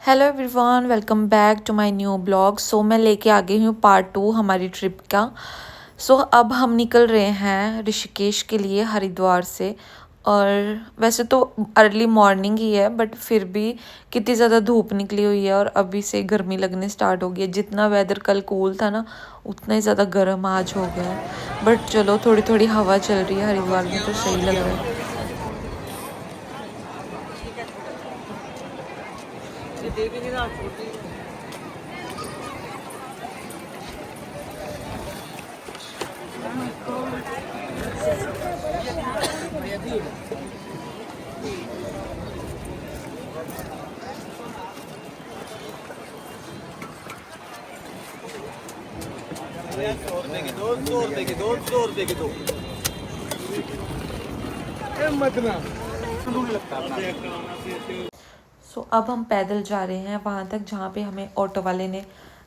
Hello everyone, welcome back to my new blog. मैं लेके आ गई हूँ पार्ट 2 हमारी ट्रिप का। अब हम निकल रहे हैं ऋषिकेश के लिए हरिद्वार से। और वैसे तो अर्ली मॉर्निंग ही है, बट फिर भी कितनी ज़्यादा धूप निकली हुई है और अभी से गर्मी लगने स्टार्ट हो गई है। जितना वेदर कल कूल था ना, उतना ही ज़्यादा गर्म आज हो गया है। बट चलो, थोड़ी थोड़ी हवा चल रही है हरिद्वार में तो सही लग रहा है। अब हम पैदल जा रहे हैं वहाँ तक जहाँ पे हमें ऑटो वाले ने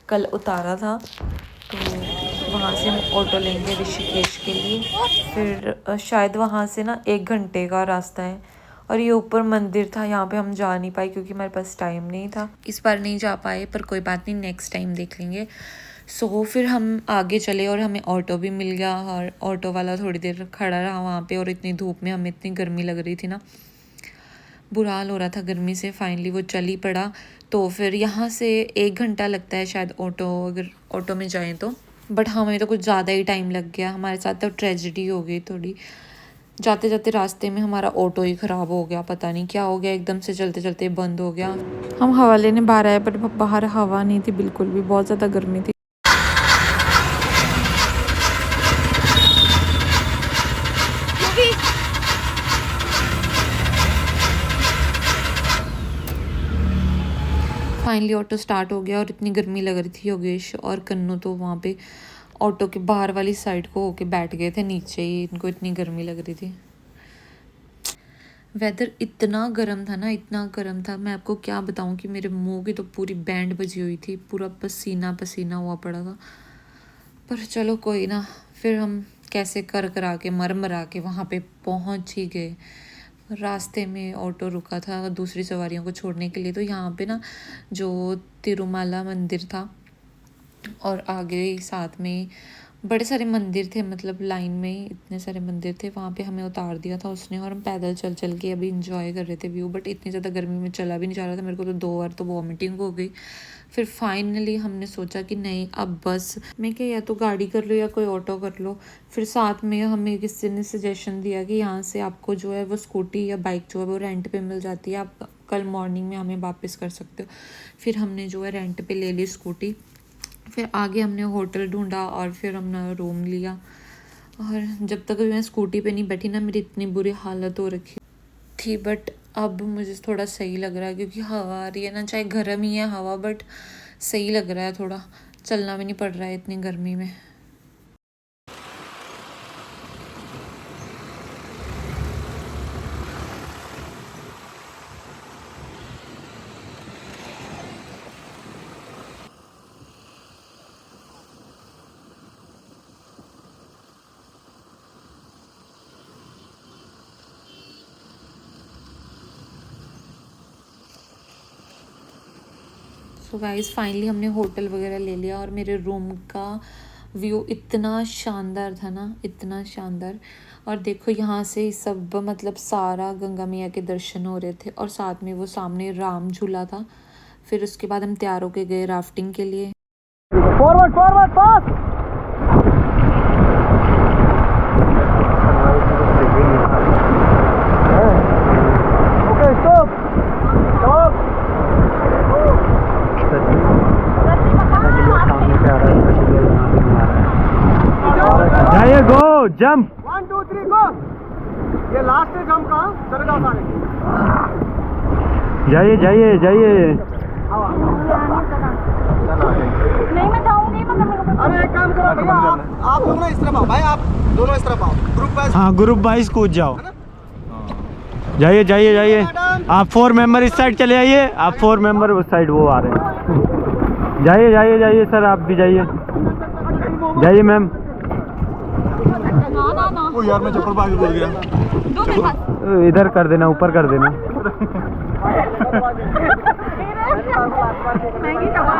कल उतारा था। तो वहाँ से हम ऑटो लेंगे ऋषिकेश के लिए। फिर शायद वहाँ से ना 1 घंटे का रास्ता है। और ये ऊपर मंदिर था, यहाँ पे हम जा नहीं पाए क्योंकि हमारे पास टाइम नहीं था। इस बार नहीं जा पाए, पर कोई बात नहीं, नेक्स्ट टाइम देख लेंगे। फिर हम आगे चले और हमें ऑटो भी मिल गया। और ऑटो वाला थोड़ी देर खड़ा रहा वहाँ पे, और इतनी धूप में हमें इतनी गर्मी लग रही थी ना, बुरा हाल हो रहा था गर्मी से। फाइनली वो चल ही पड़ा। तो फिर यहाँ से 1 घंटा लगता है शायद ऑटो, अगर ऑटो में जाएं तो। बट हमें तो कुछ ज़्यादा ही टाइम लग गया। हमारे साथ तो ट्रेजेडी हो गई थोड़ी। जाते जाते रास्ते में हमारा ऑटो ही ख़राब हो गया, पता नहीं क्या हो गया, एकदम से चलते चलते बंद हो गया। हम हवा लेने बाहर आए, बट बाहर हवा नहीं थी बिल्कुल भी, बहुत ज़्यादा गर्मी थी। फाइनली ऑटो स्टार्ट हो गया और इतनी गर्मी लग रही थी। योगेश और कन्नू तो वहाँ पे ऑटो के बाहर वाली साइड को होके बैठ गए थे नीचे ही, इनको इतनी गर्मी लग रही थी। वेदर इतना गर्म था ना, इतना गर्म था, मैं आपको क्या बताऊँ कि मेरे मुंह की तो पूरी बैंड बजी हुई थी, पूरा पसीना पसीना हुआ पड़ा था। पर चलो कोई ना, फिर हम कैसे कर करा के मर मरा के वहाँ पे पहुँच ही गए। रास्ते में ऑटो रुका था दूसरी सवारियों को छोड़ने के लिए। तो यहाँ पे ना जो तिरुमाला मंदिर था और आगे साथ में बड़े सारे मंदिर थे, मतलब लाइन में ही इतने सारे मंदिर थे। वहाँ पे हमें उतार दिया था उसने, और हम पैदल चल चल के अभी इंजॉय कर रहे थे व्यू। बट इतनी ज़्यादा गर्मी में चला भी नहीं जा रहा था, मेरे को तो 2 बार तो वॉमिटिंग हो गई। फिर फाइनली हमने सोचा कि नहीं, अब बस। मैं क्या, या तो गाड़ी कर लो या कोई ऑटो कर लो। फिर साथ में हमें किसी ने सजेशन दिया कि यहाँ से आपको जो है वो स्कूटी या बाइक जो है वो रेंट पे मिल जाती है, आप कल मॉर्निंग में हमें वापस कर सकते हो। फिर हमने जो है रेंट पे ले ली स्कूटी। फिर आगे हमने होटल ढूंढा और फिर हमने रूम लिया। और जब तक मैं स्कूटी पे नहीं बैठी ना, मेरी इतनी बुरी हालत हो रखी थी। बट अब मुझे थोड़ा सही लग रहा है क्योंकि हवा आ रही है ना, चाहे गर्म ही है हवा, बट सही लग रहा है थोड़ा। चलना भी नहीं पड़ रहा है इतनी गर्मी में। सो गाइस, फाइनली हमने होटल वगैरह ले लिया और मेरे रूम का व्यू इतना शानदार था ना, इतना शानदार। और देखो यहाँ से सब मतलब सारा गंगा मैया के दर्शन हो रहे थे, और साथ में वो सामने राम झूला था। फिर उसके बाद हम तैयार होके गए राफ्टिंग के लिए। Forward forward fast. Okay, stop stop. जाइए, गो जंप। 1 2 3 गो। ये लास्ट है जंप का, चले जाओ सारे। जाइए जाइए जाइए। नहीं, मैं जाऊंगी। अरे एक काम करो भैया, आप दोनों इस तरफ आओ भाई, आप दोनों इस तरफ आओ, ग्रुप वाइज। हाँ, ग्रुप वाइज कूद जाओ। जाइए जाइए जाइए। आप 4 मेंबर इस साइड चले आइए, आप 4 मेंबर उस साइड वो आ रहे हैं। जाइए जाइए जाइए सर, आप भी जाइए। जाइए मैम। ना यार मैं चप्पल पाके भूल गया। दो इधर कर देना, ऊपर कर देना। महंगी कमा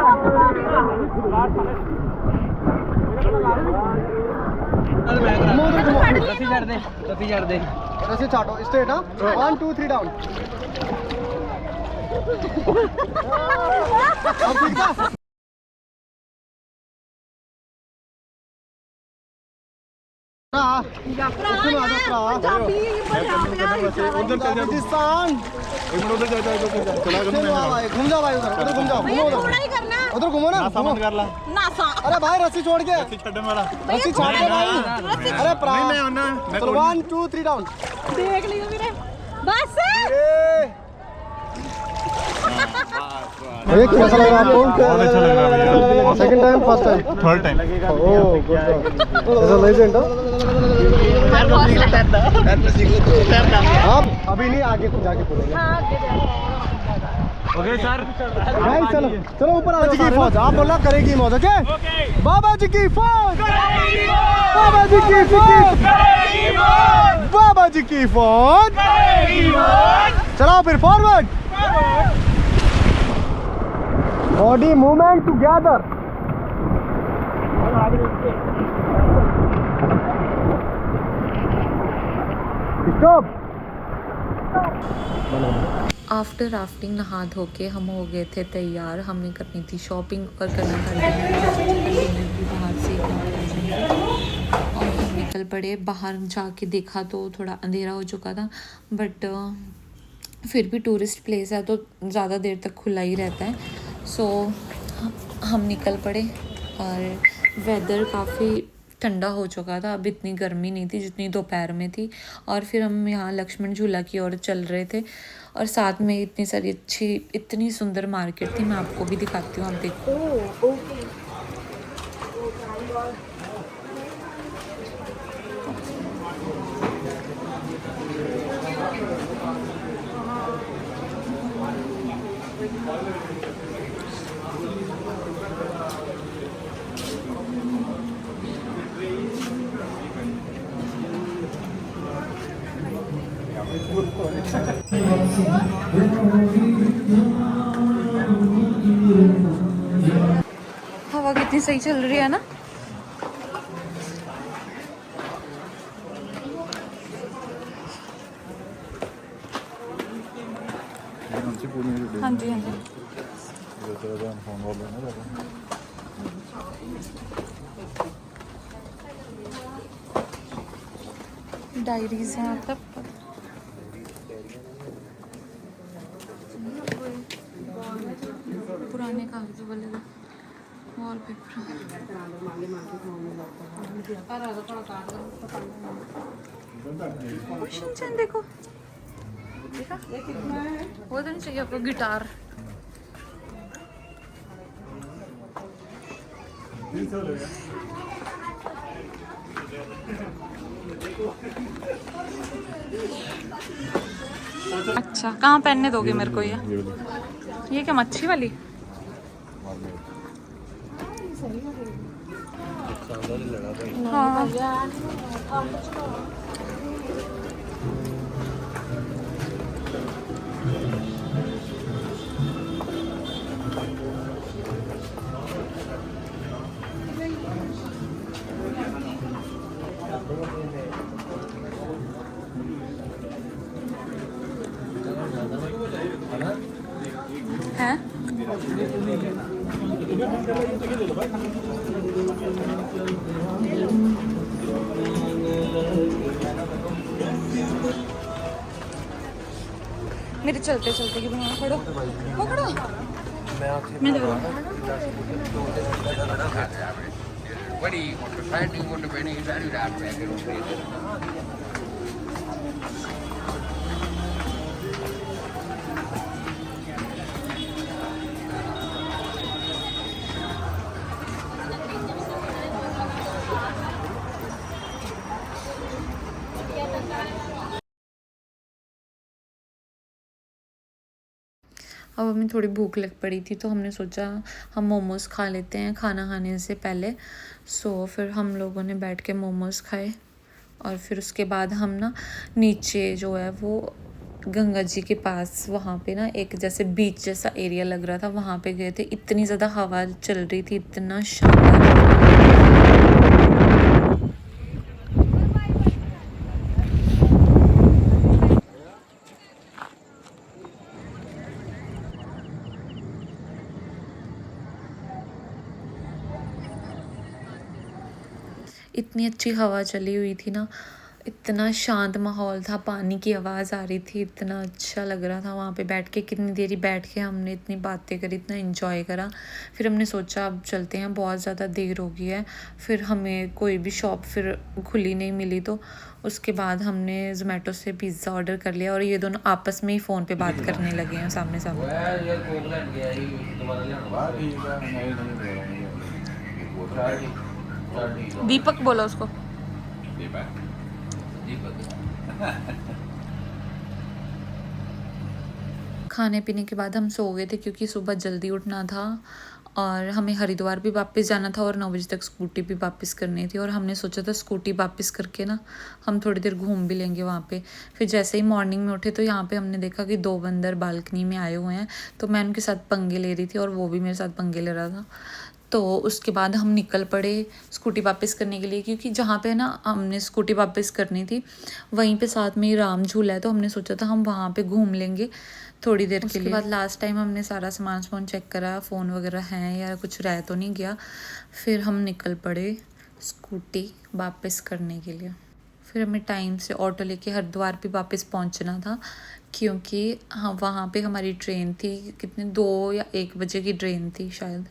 रस्सी छाटो स्ट्रेट हाँ 1 2 3 डाउन अब ठीक था राजस्थान घूम जाओ भाई उधर घूम जाओ उधर घूमो ना अरे भाई रस्सी छोड़ के रस्सी छाड़ के भाई अरे चलो 1 2 3 डाउन देख लियो मेरे बस भैया कैसा लग रहा है आपको बहुत अच्छा लग रहा है भैया second time first time third time oh good job legend आप अभी नहीं आगे जाके बोलेंगे ओके सर भाई चलो चलो ऊपर आ जाओ फौज आप बोलना करेगी मौज ओके बाबा जी की फौज बाबा जी की फौज बाबा जी की फौज चलो फिर forward body movement together stop after rafting नहा धो के हम हो गए थे तैयार। हमें करनी थी शॉपिंग और करना था डिनर भी बाहर से और हम निकल पड़े। बाहर जाके देखा तो थोड़ा अंधेरा हो चुका था, बट फिर भी टूरिस्ट प्लेस है तो ज़्यादा देर तक खुला ही रहता है। सो हम निकल पड़े और वेदर काफ़ी ठंडा हो चुका था। अब इतनी गर्मी नहीं थी जितनी दोपहर में थी। और फिर हम यहाँ लक्ष्मण झूला की ओर चल रहे थे और साथ में इतनी सारी अच्छी इतनी सुंदर मार्केट थी। मैं आपको भी दिखाती हूँ, आप देखो। हवा कितनी सही चल रही है ना। हाँ जी हाँ जी। डायरीज हैं अब तक पुराने कागज वाले वॉलपेपर। देखो देखा वो तो नहीं चाहिए आपको गिटार। अच्छा कहाँ पहनने दोगे मेरे को ये क्या मच्छी वाली? हाँ है। मेरे चलते चलते की बना पड़ो पकड़ो। मैं दे अब हमें थोड़ी भूख लग पड़ी थी तो हमने सोचा हम मोमोज़ खा लेते हैं खाना खाने से पहले। सो फिर हम लोगों ने बैठ के मोमोज़ खाए और फिर उसके बाद हम ना नीचे जो है वो गंगा जी के पास वहाँ पे ना एक जैसे बीच जैसा एरिया लग रहा था, वहाँ पे गए थे। इतनी ज़्यादा हवा चल रही थी, इतना शानदार। इतनी अच्छी हवा चली हुई थी ना, इतना शांत माहौल था, पानी की आवाज़ आ रही थी, इतना अच्छा लग रहा था वहाँ पे बैठ के। कितनी देरी बैठ के हमने इतनी बातें करी, इतना एंजॉय करा। फिर हमने सोचा अब चलते हैं, बहुत ज़्यादा देर हो गई है। फिर हमें कोई भी शॉप फिर खुली नहीं मिली, तो उसके बाद हमने ज़ोमेटो से पिज़्ज़ा ऑर्डर कर लिया और ये दोनों आपस में ही फ़ोन पे बात करने लगे हैं सामने सामने। दीपक बोला उसको। खाने पीने के बाद हम सो गए थे क्योंकि सुबह जल्दी उठना था और हमें हरिद्वार भी वापस जाना था और 9 बजे तक स्कूटी भी वापस करनी थी। और हमने सोचा था स्कूटी वापस करके ना हम थोड़ी देर घूम भी लेंगे वहाँ पे। फिर जैसे ही मॉर्निंग में उठे तो यहाँ पे हमने देखा कि 2 बंदर बालकनी में आए हुए हैं, तो मैं उनके साथ पंगे ले रही थी और वो भी मेरे साथ पंगे ले रहा था। तो उसके बाद हम निकल पड़े स्कूटी वापस करने के लिए, क्योंकि जहाँ पे ना हमने स्कूटी वापस करनी थी वहीं पे साथ में ही राम झूला है, तो हमने सोचा था हम वहाँ पे घूम लेंगे थोड़ी देर के लिए। उसके बाद लास्ट टाइम हमने सारा सामान चेक करा, फ़ोन वगैरह हैं या कुछ रह तो नहीं गया। फिर हम निकल पड़े स्कूटी वापस करने के लिए। फिर हमें टाइम से ऑटो लेके हरिद्वार भी वापस पहुंचना था, क्योंकि हाँ वहाँ पे हमारी ट्रेन थी, कितने 2 या 1 बजे की ट्रेन थी शायद।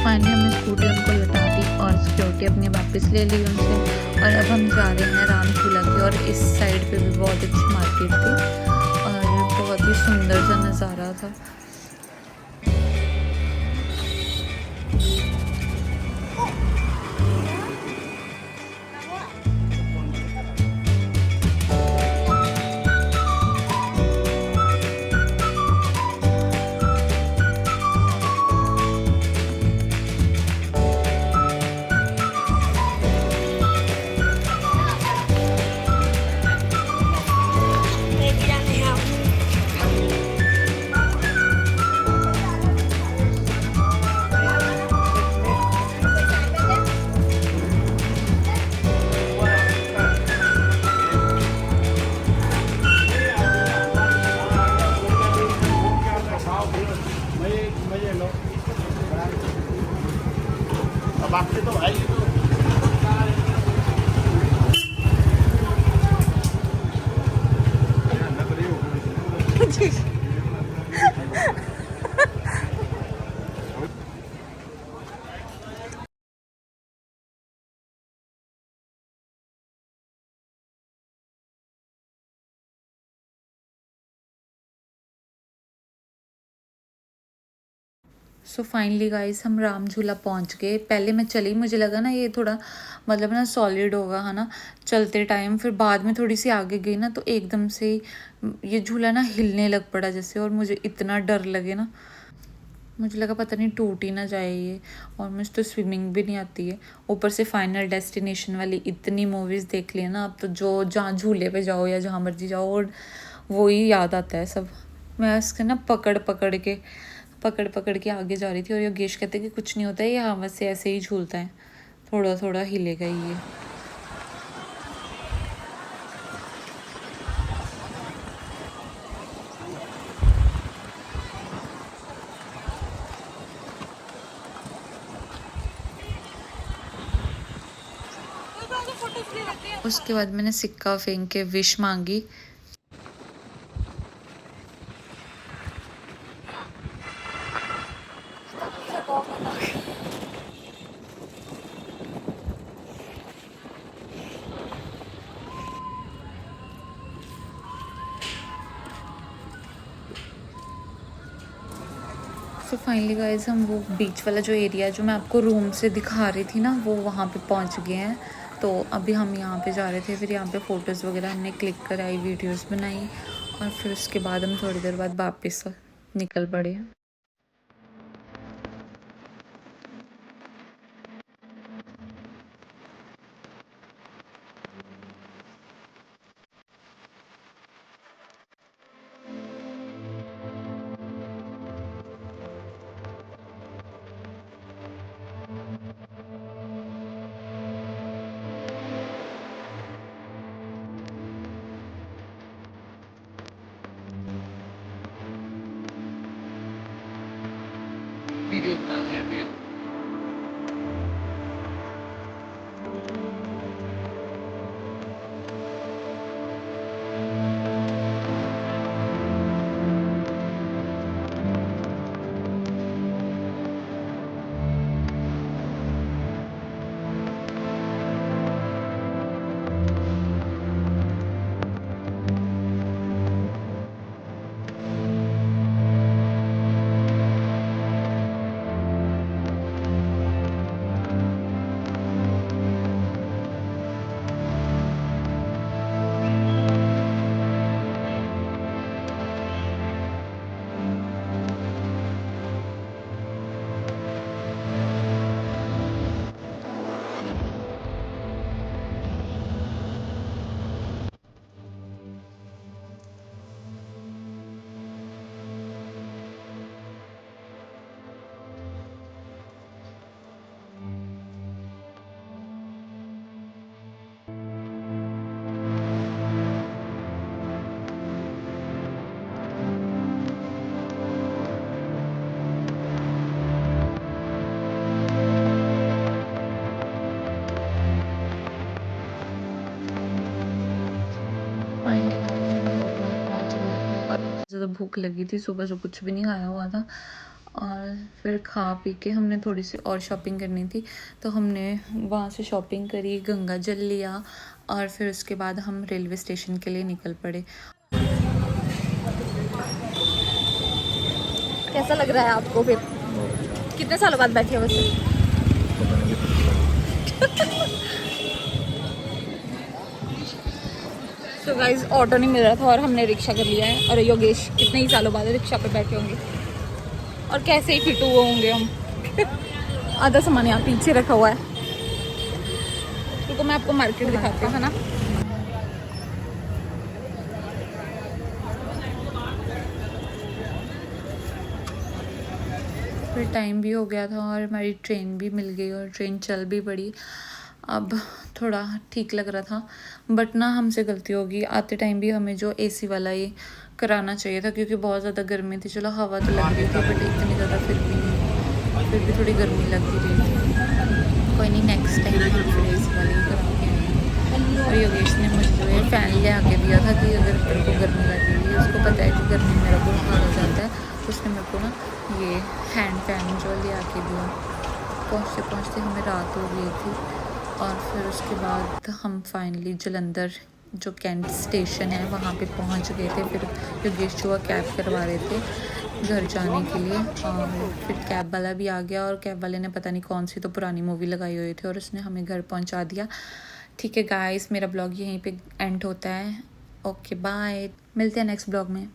फाइनली हमने स्कूटी उनको लौटा दी और सिक्योरिटी अपनी वापस ले ली उनसे। और अब हम जा रहे हैं राम झूला की, और इस साइड पे भी बहुत अच्छी मार्केट थी और बहुत ही सुंदर सा नज़ारा था। सो फाइनली गाइस हम राम झूला पहुँच गए। पहले मैं चली, मुझे लगा ना ये थोड़ा मतलब ना सॉलिड होगा है ना चलते टाइम। फिर बाद में थोड़ी सी आगे गई ना तो एकदम से ये झूला ना हिलने लग पड़ा जैसे, और मुझे इतना डर लगे ना, मुझे लगा पता नहीं टूट ही ना जाए ये। और मुझे तो स्विमिंग भी नहीं आती है, ऊपर से फाइनल डेस्टिनेशन वाली इतनी मूवीज़ देख ली है ना, अब तो जो जहाँ झूले पे जाओ या जहाँ मर्जी जाओ और वो ही याद आता है सब। मैं इसके ना पकड़ पकड़ के आगे जा रही थी और योगेश कहते कि कुछ नहीं होता है, ये हवा से ऐसे ही झूलता है, थोड़ा थोड़ा हिलेगा ये। उसके बाद मैंने सिक्का फेंक के विश मांगी। सो फाइनली गाइज हम वो बीच वाला जो एरिया जो मैं आपको रूम से दिखा रही थी ना, वो वहाँ पे पहुँच गए हैं। तो अभी हम यहाँ पे जा रहे थे, फिर यहाँ पे फ़ोटोज़ वगैरह हमने क्लिक कराई, वीडियोस बनाई, और फिर उसके बाद हम थोड़ी देर बाद वापस निकल पड़े। ज़्यादा भूख लगी थी, सुबह से कुछ भी नहीं खाया हुआ था, और फिर खा पी के हमने थोड़ी सी और शॉपिंग करनी थी, तो हमने वहाँ से शॉपिंग करी, गंगा जल लिया, और फिर उसके बाद हम रेलवे स्टेशन के लिए निकल पड़े। कैसा लग रहा है आपको फिर? कितने सालों बाद बैठे हो वैसे? तो गाइज ऑटो नहीं मिल रहा था और हमने रिक्शा कर लिया है, और योगेश कितने ही सालों बाद रिक्शा पे बैठे होंगे, और कैसे ही फिट हुए होंगे हम। आधा सामान यहाँ पीछे रखा हुआ है, तो मैं आपको मार्केट दिखाती हूँ, है ना। फिर टाइम भी हो गया था और हमारी ट्रेन भी मिल गई और ट्रेन चल भी पड़ी। अब थोड़ा ठीक लग रहा था, बट ना हमसे गलती होगी, आते टाइम भी हमें जो एसी वाला ये कराना चाहिए था, क्योंकि बहुत ज़्यादा गर्मी थी। चलो हवा तो लग रही थी, बट इतनी ज़्यादा फिर भी थोड़ी गर्मी लग ही रही थी। कोई नहीं, नेक्स्ट टाइम हम फिर एसी वाले ही करा के आएंगे। और योगेश ने मुझे जो है फ़ैन ले आके दिया था कि अगर मेरे को गर्मी लग रही है, उसको पता है कि गर्मी मेरा बहुत हाल हो जाता है, तो उसने मेरे को ना ये हैंड फैन जो ले आके दिया। पहुँचते पहुँचते हमें रात हो गई थी, और फिर उसके बाद हम फाइनली जलंधर जो कैंट स्टेशन है वहाँ पे पहुँच गए थे। फिर योगेश जो कैब करवा रहे थे घर जाने के लिए, और फिर कैब वाला भी आ गया, और कैब वाले ने पता नहीं कौन सी तो पुरानी मूवी लगाई हुई थी, और उसने हमें घर पहुँचा दिया। ठीक है गाइस, मेरा ब्लॉग यहीं पे एंड होता है। ओके बाय, मिलते हैं नेक्स्ट ब्लॉग में।